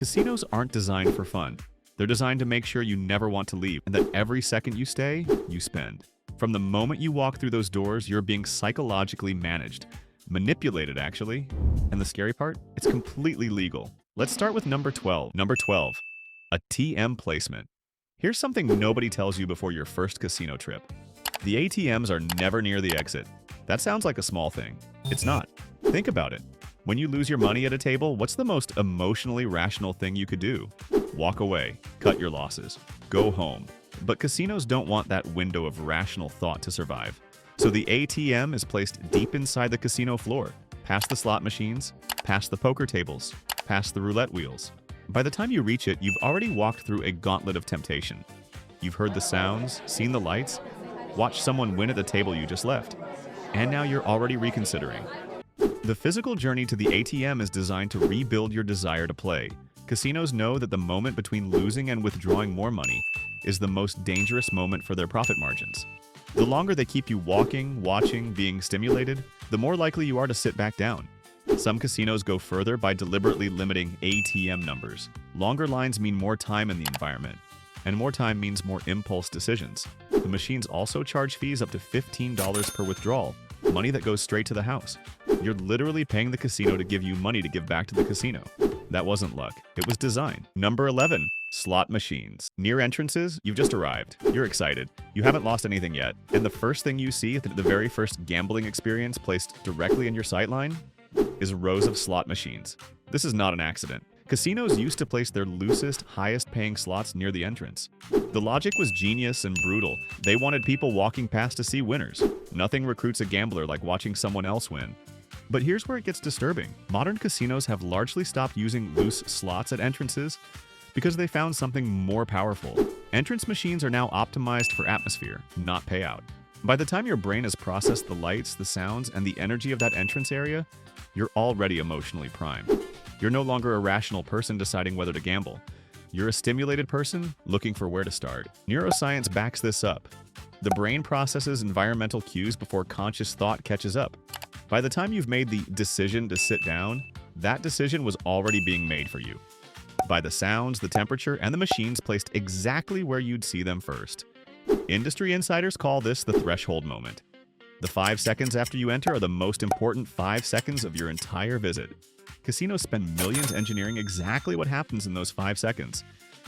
Casinos aren't designed for fun. They're designed to make sure you never want to leave and that every second you stay, you spend. From the moment you walk through those doors, you're being psychologically managed. Manipulated, actually. And the scary part? It's completely legal. Let's start with number 12. Number 12. A TM placement. Here's something nobody tells you before your first casino trip. The ATMs are never near the exit. That sounds like a small thing. It's not. Think about it. When you lose your money at a table, what's the most emotionally rational thing you could do? Walk away, cut your losses, go home. But casinos don't want that window of rational thought to survive. So the ATM is placed deep inside the casino floor, past the slot machines, past the poker tables, past the roulette wheels. By the time you reach it, you've already walked through a gauntlet of temptation. You've heard the sounds, seen the lights, watched someone win at the table you just left. And now you're already reconsidering. The physical journey to the ATM is designed to rebuild your desire to play. Casinos know that the moment between losing and withdrawing more money is the most dangerous moment for their profit margins. The longer they keep you walking, watching, being stimulated, the more likely you are to sit back down. Some casinos go further by deliberately limiting ATM numbers. Longer lines mean more time in the environment, and more time means more impulse decisions. The machines also charge fees up to $15 per withdrawal, money that goes straight to the house. You're literally paying the casino to give you money to give back to the casino. That wasn't luck. It was design. Number 11. Slot machines. Near entrances, you've just arrived. You're excited. You haven't lost anything yet. And the first thing you see, the very first gambling experience placed directly in your sightline, is rows of slot machines. This is not an accident. Casinos used to place their loosest, highest-paying slots near the entrance. The logic was genius and brutal. They wanted people walking past to see winners. Nothing recruits a gambler like watching someone else win. But here's where it gets disturbing. Modern casinos have largely stopped using loose slots at entrances because they found something more powerful. Entrance machines are now optimized for atmosphere, not payout. By the time your brain has processed the lights, the sounds, and the energy of that entrance area, you're already emotionally primed. You're no longer a rational person deciding whether to gamble. You're a stimulated person looking for where to start. Neuroscience backs this up. The brain processes environmental cues before conscious thought catches up. By the time you've made the decision to sit down, that decision was already being made for you. By the sounds, the temperature, and the machines placed exactly where you'd see them first. Industry insiders call this the threshold moment. The 5 seconds after you enter are the most important 5 seconds of your entire visit. Casinos spend millions engineering exactly what happens in those 5 seconds.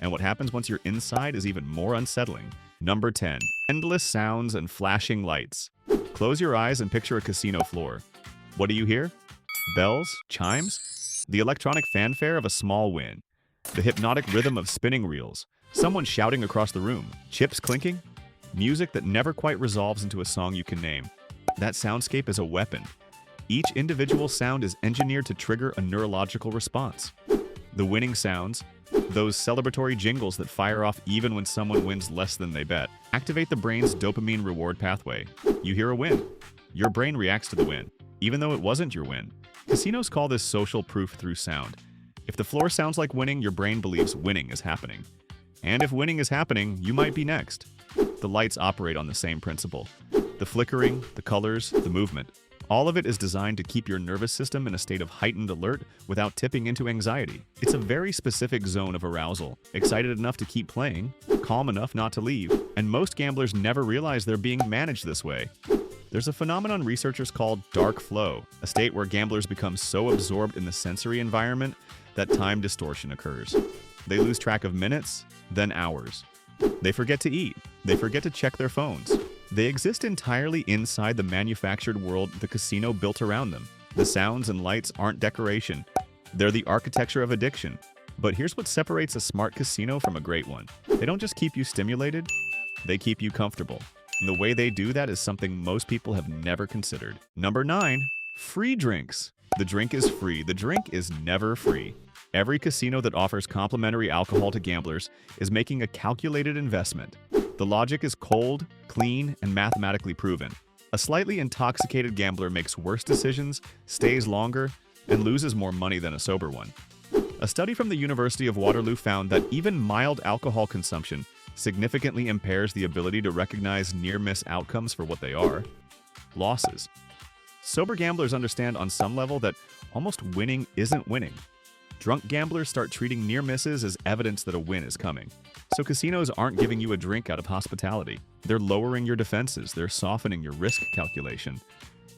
And what happens once you're inside is even more unsettling. Number 10. Endless sounds and flashing lights. Close your eyes and picture a casino floor. What do you hear? Bells? Chimes? The electronic fanfare of a small win. The hypnotic rhythm of spinning reels. Someone shouting across the room. Chips clinking? Music that never quite resolves into a song you can name. That soundscape is a weapon. Each individual sound is engineered to trigger a neurological response. The winning sounds, those celebratory jingles that fire off even when someone wins less than they bet, activate the brain's dopamine reward pathway. You hear a win. Your brain reacts to the win, even though it wasn't your win. Casinos call this social proof through sound. If the floor sounds like winning, your brain believes winning is happening. And if winning is happening, you might be next. The lights operate on the same principle. The flickering, the colors, the movement. All of it is designed to keep your nervous system in a state of heightened alert without tipping into anxiety. It's a very specific zone of arousal, excited enough to keep playing, calm enough not to leave, and most gamblers never realize they're being managed this way. There's a phenomenon researchers call dark flow, a state where gamblers become so absorbed in the sensory environment that time distortion occurs. They lose track of minutes, then hours. They forget to eat. They forget to check their phones. They exist entirely inside the manufactured world the casino built around them. The sounds and lights aren't decoration. They're the architecture of addiction. But here's what separates a smart casino from a great one. They don't just keep you stimulated, they keep you comfortable. And the way they do that is something most people have never considered. Number 9. Free drinks. The drink is free. The drink is never free. Every casino that offers complimentary alcohol to gamblers is making a calculated investment. The logic is cold, clean, and mathematically proven. A slightly intoxicated gambler makes worse decisions, stays longer, and loses more money than a sober one. A study from the University of Waterloo found that even mild alcohol consumption significantly impairs the ability to recognize near-miss outcomes for what they are: losses. Sober gamblers understand on some level that almost winning isn't winning. Drunk gamblers start treating near misses as evidence that a win is coming. So casinos aren't giving you a drink out of hospitality. They're lowering your defenses. They're softening your risk calculation.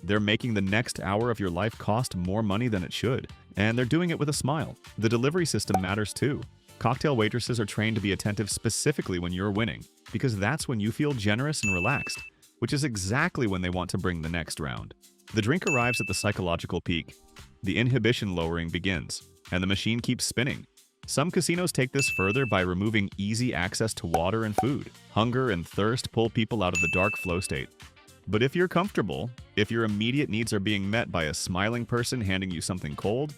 They're making the next hour of your life cost more money than it should. And they're doing it with a smile. The delivery system matters too. Cocktail waitresses are trained to be attentive specifically when you're winning, because that's when you feel generous and relaxed, which is exactly when they want to bring the next round. The drink arrives at the psychological peak. The inhibition lowering begins, and the machine keeps spinning. Some casinos take this further by removing easy access to water and food. Hunger and thirst pull people out of the dark flow state. But if you're comfortable, if your immediate needs are being met by a smiling person handing you something cold,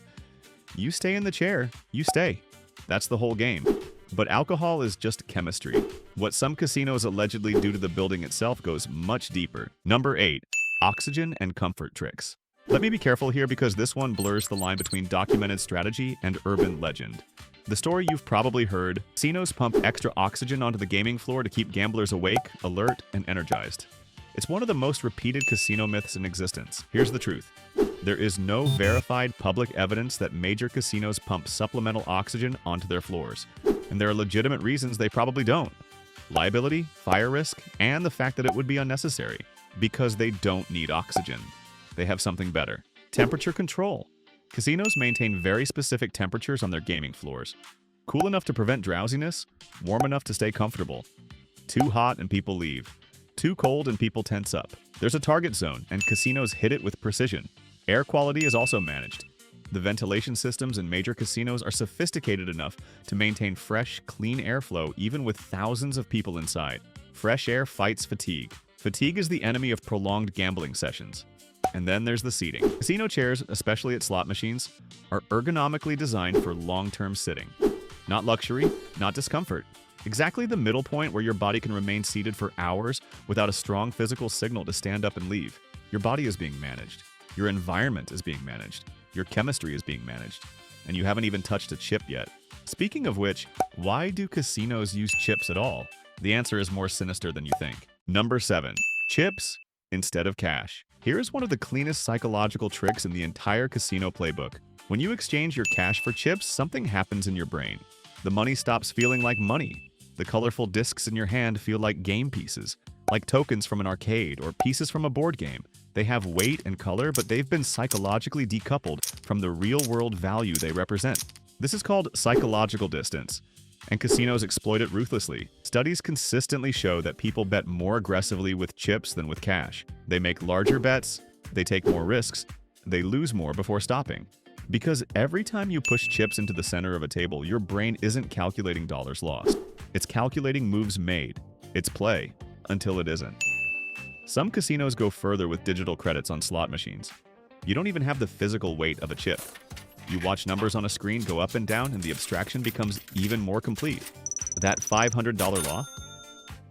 you stay in the chair, you stay. That's the whole game. But alcohol is just chemistry. What some casinos allegedly do to the building itself goes much deeper. Number 8. Oxygen and comfort tricks. Let me be careful here because this one blurs the line between documented strategy and urban legend. The story you've probably heard: casinos pump extra oxygen onto the gaming floor to keep gamblers awake, alert, and energized. It's one of the most repeated casino myths in existence. Here's the truth. There is no verified public evidence that major casinos pump supplemental oxygen onto their floors. And there are legitimate reasons they probably don't. Liability, fire risk, and the fact that it would be unnecessary. Because they don't need oxygen. They have something better. Temperature control. Casinos maintain very specific temperatures on their gaming floors. Cool enough to prevent drowsiness, warm enough to stay comfortable. Too hot and people leave. Too cold and people tense up. There's a target zone, and casinos hit it with precision. Air quality is also managed. The ventilation systems in major casinos are sophisticated enough to maintain fresh, clean airflow even with thousands of people inside. Fresh air fights fatigue. Fatigue is the enemy of prolonged gambling sessions. And then there's the seating. Casino chairs, especially at slot machines, are ergonomically designed for long-term sitting. Not luxury, not discomfort. Exactly the middle point where your body can remain seated for hours without a strong physical signal to stand up and leave. Your body is being managed. Your environment is being managed. Your chemistry is being managed. And you haven't even touched a chip yet. Speaking of which, why do casinos use chips at all? The answer is more sinister than you think. Number 7. Chips instead of cash. Here is one of the cleanest psychological tricks in the entire casino playbook. When you exchange your cash for chips, something happens in your brain. The money stops feeling like money. The colorful discs in your hand feel like game pieces, like tokens from an arcade or pieces from a board game. They have weight and color, but they've been psychologically decoupled from the real-world value they represent. This is called psychological distance, and casinos exploit it ruthlessly. Studies consistently show that people bet more aggressively with chips than with cash. They make larger bets, they take more risks, they lose more before stopping. Because every time you push chips into the center of a table, your brain isn't calculating dollars lost. It's calculating moves made. It's play, until it isn't. Some casinos go further with digital credits on slot machines. You don't even have the physical weight of a chip. You watch numbers on a screen go up and down, and the abstraction becomes even more complete. That $500 law?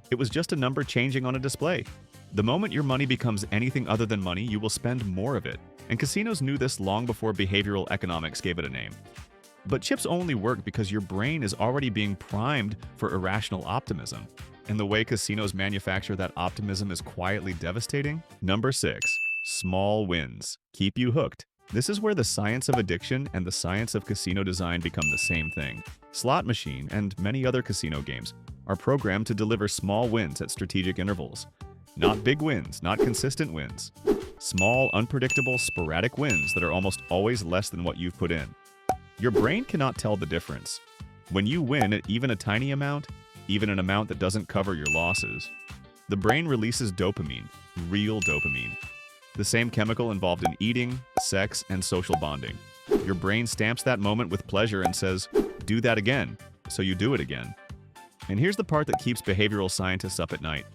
It was just a number changing on a display. The moment your money becomes anything other than money, you will spend more of it. And casinos knew this long before behavioral economics gave it a name. But chips only work because your brain is already being primed for irrational optimism. And the way casinos manufacture that optimism is quietly devastating. Number 6. Small wins. Keep you hooked. This is where the science of addiction and the science of casino design become the same thing. Slot machine and many other casino games are programmed to deliver small wins at strategic intervals. Not big wins, not consistent wins. Small, unpredictable, sporadic wins that are almost always less than what you've put in. Your brain cannot tell the difference. When you win at even a tiny amount, even an amount that doesn't cover your losses, the brain releases dopamine, real dopamine. The same chemical involved in eating, sex, and social bonding. Your brain stamps that moment with pleasure and says, do that again, so you do it again. And here's the part that keeps behavioral scientists up at night.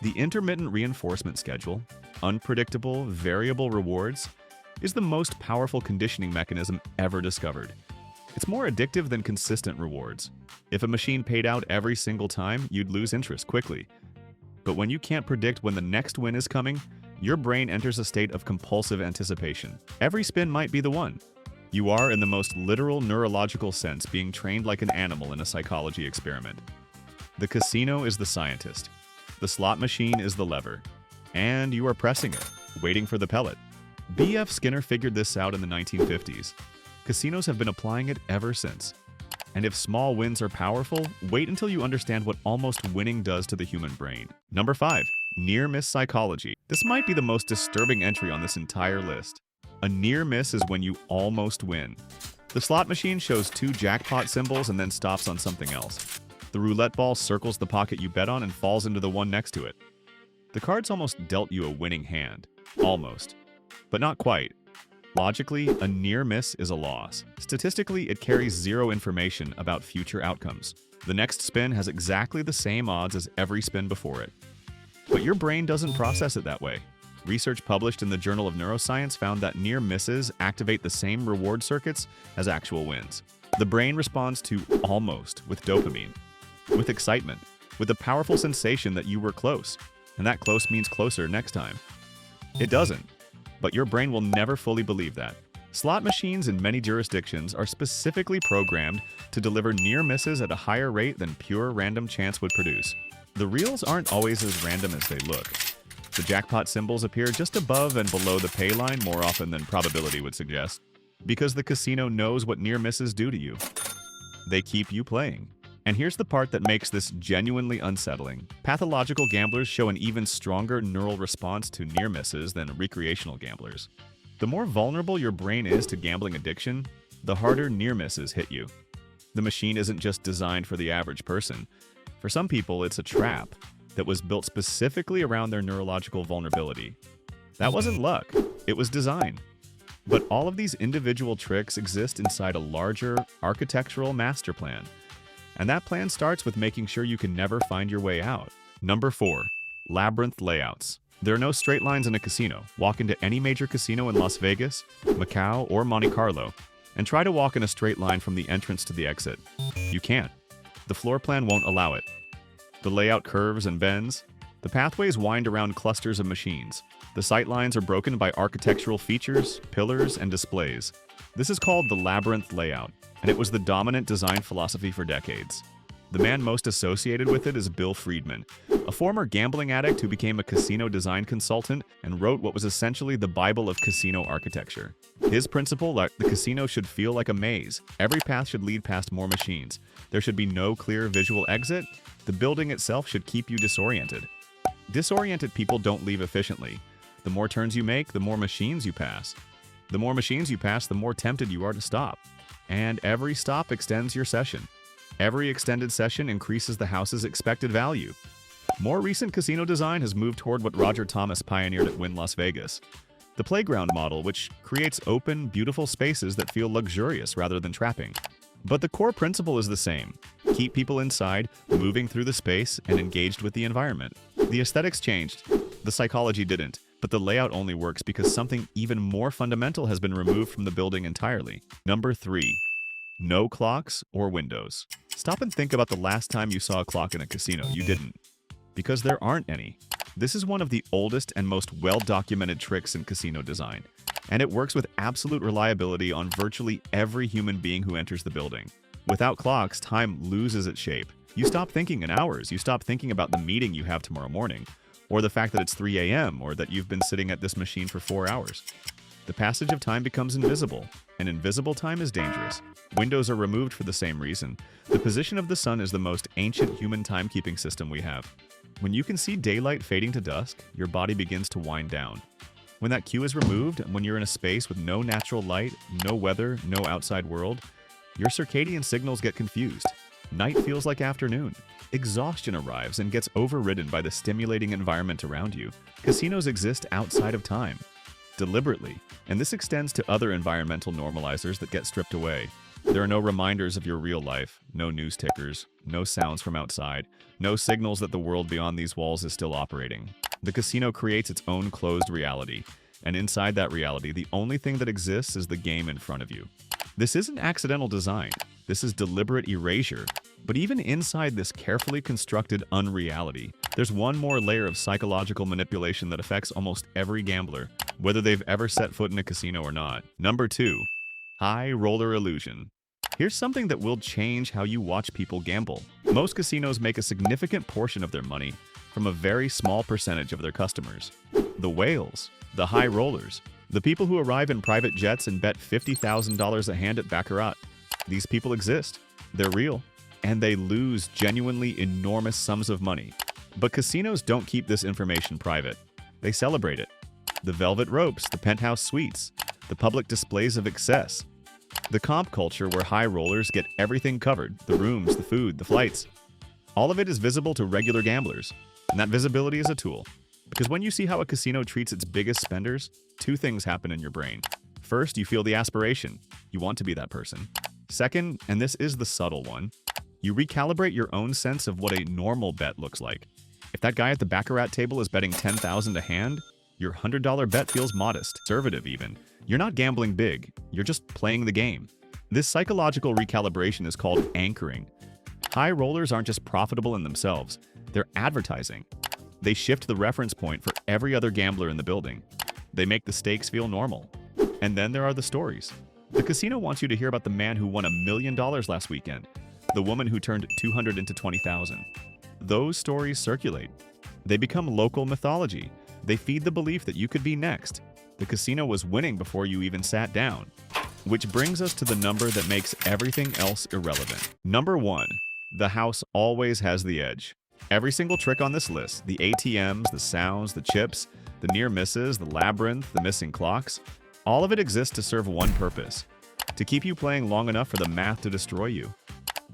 The intermittent reinforcement schedule, unpredictable, variable rewards, is the most powerful conditioning mechanism ever discovered. It's more addictive than consistent rewards. If a machine paid out every single time, you'd lose interest quickly. But when you can't predict when the next win is coming, your brain enters a state of compulsive anticipation. Every spin might be the one. You are, in the most literal neurological sense, being trained like an animal in a psychology experiment. The casino is the scientist. The slot machine is the lever. And you are pressing it, waiting for the pellet. B.F. Skinner figured this out in the 1950s. Casinos have been applying it ever since. And if small wins are powerful, wait until you understand what almost winning does to the human brain. Number 5. Near-miss psychology. This might be the most disturbing entry on this entire list. A near miss is when you almost win. The slot machine shows 2 jackpot symbols and then stops on something else. The roulette ball circles the pocket you bet on and falls into the one next to it. The cards almost dealt you a winning hand. Almost. But not quite. Logically, a near miss is a loss. Statistically, it carries zero information about future outcomes. The next spin has exactly the same odds as every spin before it. But your brain doesn't process it that way. Research published in the Journal of Neuroscience found that near misses activate the same reward circuits as actual wins. The brain responds to almost with dopamine, with excitement, with the powerful sensation that you were close, and that close means closer next time. It doesn't. But your brain will never fully believe that. Slot machines in many jurisdictions are specifically programmed to deliver near misses at a higher rate than pure random chance would produce. The reels aren't always as random as they look. The jackpot symbols appear just above and below the pay line more often than probability would suggest, because the casino knows what near misses do to you. They keep you playing. And here's the part that makes this genuinely unsettling. Pathological gamblers show an even stronger neural response to near misses than recreational gamblers. The more vulnerable your brain is to gambling addiction, the harder near misses hit you. The machine isn't just designed for the average person. For some people, it's a trap that was built specifically around their neurological vulnerability. That wasn't luck, it was design. But all of these individual tricks exist inside a larger architectural master plan. And that plan starts with making sure you can never find your way out. Number 4. Labyrinth layouts. There are no straight lines in a casino. Walk into any major casino in Las Vegas, Macau, or Monte Carlo, and try to walk in a straight line from the entrance to the exit. You can't. The floor plan won't allow it. The layout curves and bends. The pathways wind around clusters of machines. The sight lines are broken by architectural features, pillars, and displays. This is called the Labyrinth layout, and it was the dominant design philosophy for decades. The man most associated with it is Bill Friedman, a former gambling addict who became a casino design consultant and wrote what was essentially the Bible of casino architecture. His principle that the casino should feel like a maze. Every path should lead past more machines. There should be no clear visual exit. The building itself should keep you disoriented. Disoriented people don't leave efficiently. The more turns you make, the more machines you pass. The more machines you pass, the more tempted you are to stop. And every stop extends your session. Every extended session increases the house's expected value. More recent casino design has moved toward what Roger Thomas pioneered at Wynn Las Vegas. The playground model, which creates open, beautiful spaces that feel luxurious rather than trapping. But the core principle is the same. Keep people inside, moving through the space, and engaged with the environment. The aesthetics changed. The psychology didn't. But the layout only works because something even more fundamental has been removed from the building entirely. Number 3. No clocks or windows. Stop and think about the last time you saw a clock in a casino. You didn't. Because there aren't any. This is one of the oldest and most well-documented tricks in casino design, and it works with absolute reliability on virtually every human being who enters the building. Without clocks, time loses its shape. You stop thinking in hours. You stop thinking about the meeting you have tomorrow morning, or the fact that it's 3 a.m., or that you've been sitting at this machine for 4 hours. The passage of time becomes invisible, and invisible time is dangerous. Windows are removed for the same reason. The position of the sun is the most ancient human timekeeping system we have. When you can see daylight fading to dusk, your body begins to wind down. When that cue is removed, and when you're in a space with no natural light, no weather, no outside world, your circadian signals get confused. Night feels like afternoon. Exhaustion arrives and gets overridden by the stimulating environment around you. Casinos exist outside of time, deliberately, and this extends to other environmental normalizers that get stripped away. There are no reminders of your real life, no news tickers, no sounds from outside, no signals that the world beyond these walls is still operating. The casino creates its own closed reality, and inside that reality, the only thing that exists is the game in front of you. This isn't accidental design. This is deliberate erasure. But even inside this carefully constructed unreality, there's one more layer of psychological manipulation that affects almost every gambler, whether they've ever set foot in a casino or not. Number 2. High roller illusion. Here's something that will change how you watch people gamble. Most casinos make a significant portion of their money from a very small percentage of their customers. The whales, the high rollers, The people who arrive in private jets and bet $50,000 a hand at Baccarat. These people exist. They're real. And they lose genuinely enormous sums of money. But casinos don't keep this information private. They celebrate it. The velvet ropes, the penthouse suites, the public displays of excess. The comp culture where high rollers get everything covered, the rooms, the food, the flights. All of it is visible to regular gamblers. And that visibility is a tool. Because when you see how a casino treats its biggest spenders, two things happen in your brain. First, you feel the aspiration. You want to be that person. Second, and this is the subtle one, you recalibrate your own sense of what a normal bet looks like. If that guy at the Baccarat table is betting $10,000 a hand, your $100 bet feels modest, conservative even. You're not gambling big, you're just playing the game. This psychological recalibration is called anchoring. High rollers aren't just profitable in themselves, they're advertising. They shift the reference point for every other gambler in the building. They make the stakes feel normal. And then there are the stories. The casino wants you to hear about the man who won $1 million last weekend, the woman who turned 200 into 20,000. Those stories circulate. They become local mythology. They feed the belief that you could be next. The casino was winning before you even sat down. Which brings us to the number that makes everything else irrelevant. Number 1. The house always has the edge. Every single trick on this list, the ATMs, the sounds, the chips, the near misses, the labyrinth, the missing clocks, all of it exists to serve one purpose: to keep you playing long enough for the math to destroy you.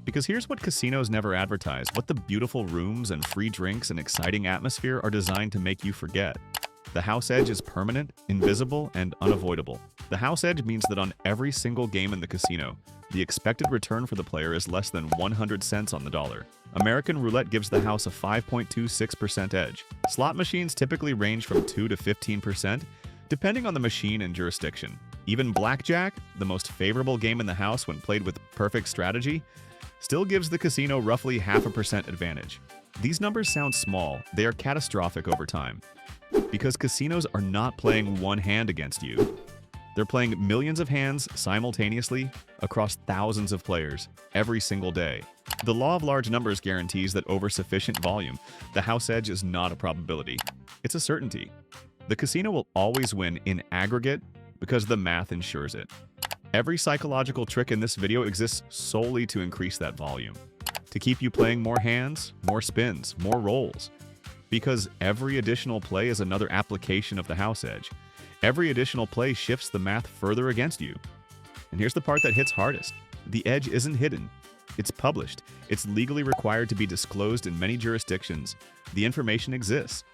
Because here's what casinos never advertise, what the beautiful rooms and free drinks and exciting atmosphere are designed to make you forget. The house edge is permanent, invisible, and unavoidable. The house edge means that on every single game in the casino, the expected return for the player is less than 100 cents on the dollar. American roulette gives the house a 5.26% edge. Slot machines typically range from 2 to 15%, depending on the machine and jurisdiction. Even blackjack, the most favorable game in the house when played with perfect strategy, still gives the casino roughly 0.5% advantage. These numbers sound small, they are catastrophic over time. Because casinos are not playing one hand against you. They're playing millions of hands simultaneously across thousands of players every single day. The law of large numbers guarantees that over sufficient volume, the house edge is not a probability. It's a certainty. The casino will always win in aggregate because the math ensures it. Every psychological trick in this video exists solely to increase that volume. To keep you playing more hands, more spins, more rolls. Because every additional play is another application of the house edge. Every additional play shifts the math further against you. And here's the part that hits hardest. The edge isn't hidden. It's published. It's legally required to be disclosed in many jurisdictions. The information exists.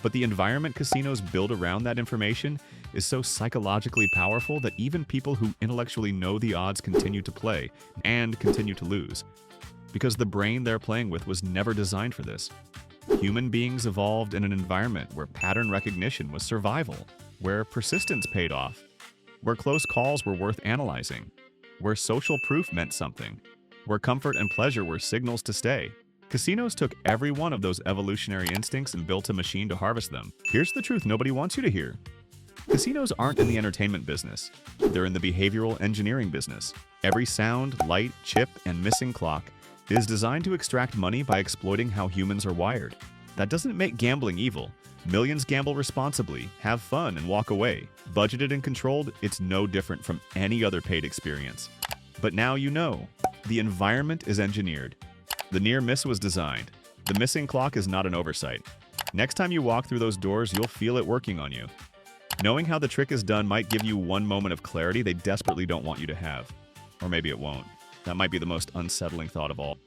But the environment casinos build around that information is so psychologically powerful that even people who intellectually know the odds continue to play and continue to lose. Because the brain they're playing with was never designed for this. Human beings evolved in an environment where pattern recognition was survival, where persistence paid off, where close calls were worth analyzing, where social proof meant something, where comfort and pleasure were signals to stay. Casinos took every one of those evolutionary instincts and built a machine to harvest them. Here's the truth nobody wants you to hear. Casinos aren't in the entertainment business. They're in the behavioral engineering business. Every sound, light, chip, and missing clock is designed to extract money by exploiting how humans are wired. That doesn't make gambling evil. Millions gamble responsibly, have fun, and walk away. Budgeted and controlled, it's no different from any other paid experience. But now you know. The environment is engineered. The near miss was designed. The missing clock is not an oversight. Next time you walk through those doors, you'll feel it working on you. Knowing how the trick is done might give you one moment of clarity they desperately don't want you to have. Or maybe it won't. That might be the most unsettling thought of all.